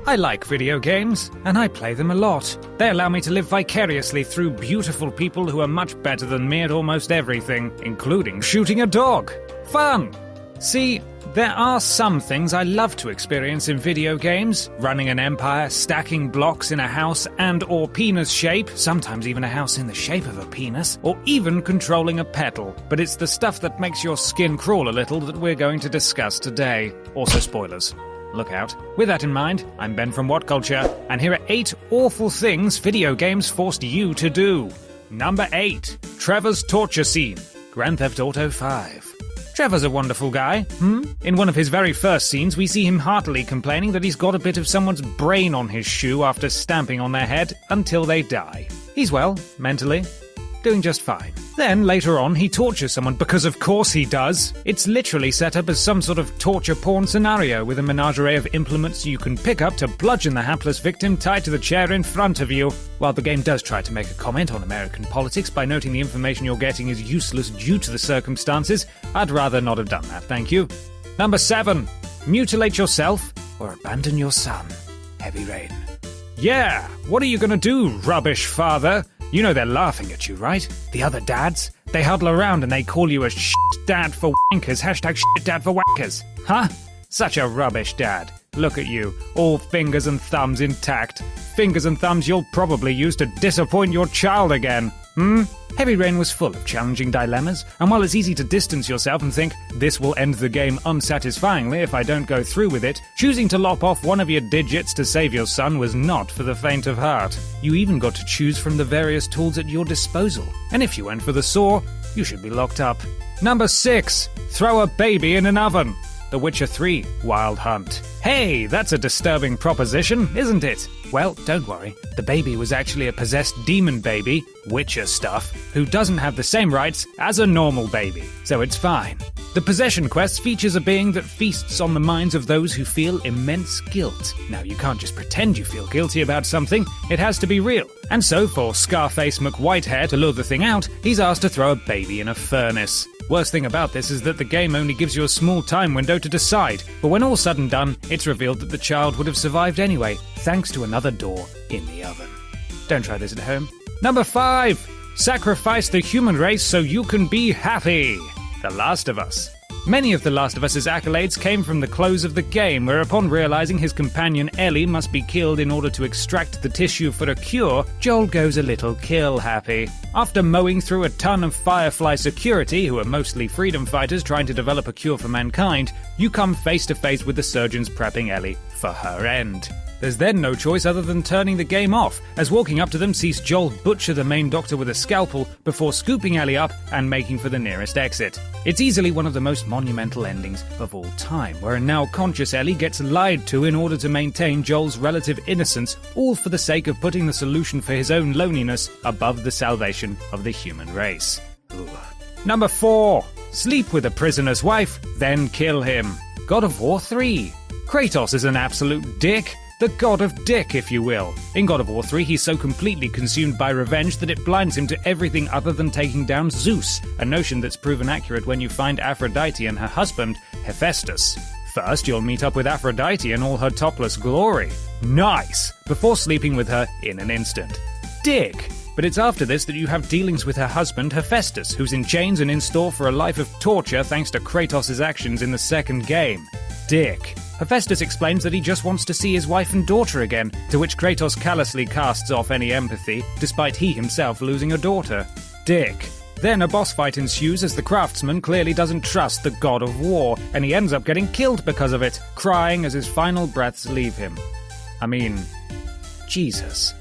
I like video games, and I play them a lot. They allow me to live vicariously through beautiful people who are much better than me at almost everything, including shooting a dog. Fun! See, there are some things I love to experience in video games. Running an empire, stacking blocks in a house and or penis shape, sometimes even a house in the shape of a penis, or even controlling a petal. But it's the stuff that makes your skin crawl a little that we're going to discuss today. Also spoilers. Look out. With that in mind, I'm Ben from What Culture, and here are 8 awful things video games forced you to do. Number 8. Trevor's torture scene. Grand Theft Auto 5. Trevor's a wonderful guy, In one of his very first scenes, we see him heartily complaining that he's got a bit of someone's brain on his shoe after stamping on their head until they die. He's well, mentally, doing just fine. Then, later on, he tortures someone because of course he does. It's literally set up as some sort of torture porn scenario with a menagerie of implements you can pick up to bludgeon the hapless victim tied to the chair in front of you. While the game does try to make a comment on American politics by noting the information you're getting is useless due to the circumstances, I'd rather not have done that, thank you. Number 7. Mutilate yourself or abandon your son. Heavy Rain. Yeah, what are you gonna do, rubbish father? You know they're laughing at you, right? The other dads? They huddle around and they call you a shit dad for wankers, hashtag shit dad for wankers. Huh? Such a rubbish dad. Look at you, all fingers and thumbs intact. Fingers and thumbs you'll probably use to disappoint your child again. Heavy Rain was full of challenging dilemmas, and while it's easy to distance yourself and think, this will end the game unsatisfyingly if I don't go through with it, choosing to lop off one of your digits to save your son was not for the faint of heart. You even got to choose from the various tools at your disposal, and if you went for the saw, you should be locked up. Number 6. Throw a baby in an oven. The Witcher 3 Wild Hunt. Hey, that's a disturbing proposition, isn't it? Well, don't worry. The baby was actually a possessed demon baby, Witcher stuff, who doesn't have the same rights as a normal baby, so it's fine. The possession quest features a being that feasts on the minds of those who feel immense guilt. Now, you can't just pretend you feel guilty about something, it has to be real. And so, for Scarface McWhitehair to lure the thing out, he's asked to throw a baby in a furnace. Worst thing about this is that the game only gives you a small time window to decide, but when all's said and done, it's revealed that the child would have survived anyway, thanks to another door in the oven. Don't try this at home. Number 5. Sacrifice the human race so you can be happy. The Last of Us. Many of The Last of Us's accolades came from the close of the game, where upon realizing his companion Ellie must be killed in order to extract the tissue for a cure, Joel goes a little kill-happy. After mowing through a ton of Firefly security, who are mostly freedom fighters trying to develop a cure for mankind, you come face to face with the surgeons prepping Ellie for her end. There's then no choice other than turning the game off, as walking up to them sees Joel butcher the main doctor with a scalpel before scooping Ellie up and making for the nearest exit. It's easily one of the most monumental endings of all time, where a now conscious Ellie gets lied to in order to maintain Joel's relative innocence, all for the sake of putting the solution for his own loneliness above the salvation of the human race. Ooh. Number 4. Sleep with a prisoner's wife, then kill him. God of War 3. Kratos is an absolute dick. The god of dick, if you will. In God of War 3, he's so completely consumed by revenge that it blinds him to everything other than taking down Zeus, a notion that's proven accurate when you find Aphrodite and her husband, Hephaestus. First, you'll meet up with Aphrodite in all her topless glory. Nice! Before sleeping with her in an instant. Dick! But it's after this that you have dealings with her husband, Hephaestus, who's in chains and in store for a life of torture thanks to Kratos' actions in the second game. Dick. Hephaestus explains that he just wants to see his wife and daughter again, to which Kratos callously casts off any empathy, despite he himself losing a daughter. Dick. Then a boss fight ensues as the craftsman clearly doesn't trust the god of war, and he ends up getting killed because of it, crying as his final breaths leave him. I mean, Jesus.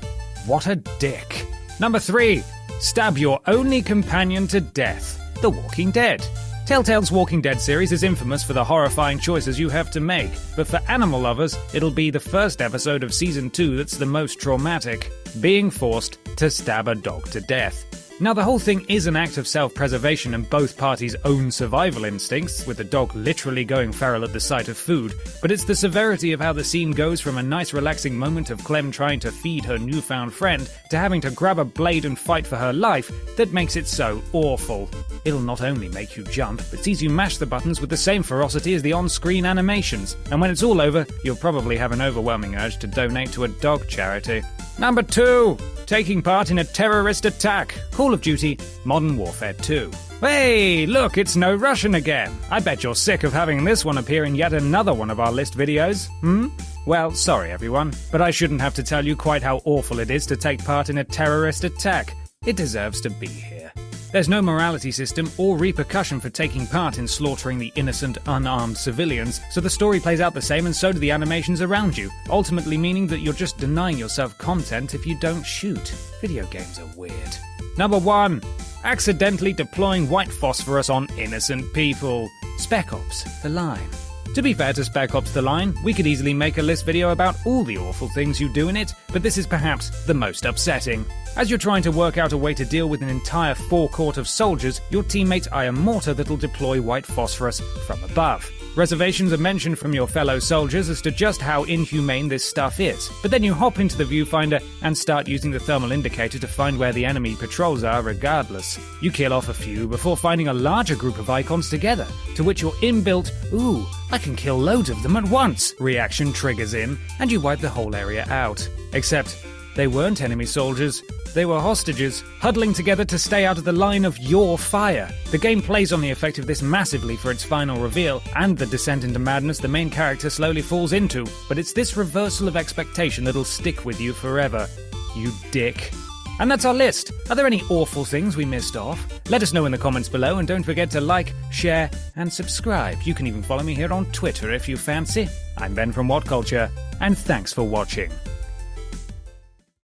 What a dick. Number 3. Stab your only companion to death. The Walking Dead. Telltale's Walking Dead series is infamous for the horrifying choices you have to make, but for animal lovers, it'll be the first episode of Season 2 that's the most traumatic. Being forced to stab a dog to death. Now, the whole thing is an act of self-preservation and both parties' own survival instincts, with the dog literally going feral at the sight of food, but it's the severity of how the scene goes from a nice relaxing moment of Clem trying to feed her newfound friend to having to grab a blade and fight for her life that makes it so awful. It'll not only make you jump, but sees you mash the buttons with the same ferocity as the on-screen animations, and when it's all over, you'll probably have an overwhelming urge to donate to a dog charity. Number 2. Taking part in a terrorist attack. Call of Duty Modern Warfare 2. Hey, look, it's No Russian again. I bet you're sick of having this one appear in yet another one of our list videos, Well, sorry everyone, but I shouldn't have to tell you quite how awful it is to take part in a terrorist attack. It deserves to be here. There's no morality system or repercussion for taking part in slaughtering the innocent, unarmed civilians, so the story plays out the same and so do the animations around you, ultimately meaning that you're just denying yourself content if you don't shoot. Video games are weird. Number 1. Accidentally deploying white phosphorus on innocent people. Spec Ops: The Line. To be fair to Spec Ops: The Line, we could easily make a list video about all the awful things you do in it, but this is perhaps the most upsetting. As you're trying to work out a way to deal with an entire forecourt of soldiers, your teammates eye a mortar that'll deploy white phosphorus from above. Reservations are mentioned from your fellow soldiers as to just how inhumane this stuff is, but then you hop into the viewfinder and start using the thermal indicator to find where the enemy patrols are regardless. You kill off a few before finding a larger group of icons together, to which your inbuilt, "ooh, I can kill loads of them at once" reaction triggers in, and you wipe the whole area out. Except, they weren't enemy soldiers. They were hostages, huddling together to stay out of the line of your fire. The game plays on the effect of this massively for its final reveal, and the descent into madness the main character slowly falls into, but it's this reversal of expectation that'll stick with you forever. You dick. And that's our list. Are there any awful things we missed off? Let us know in the comments below, and don't forget to like, share, and subscribe. You can even follow me here on Twitter if you fancy. I'm Ben from What Culture, and thanks for watching.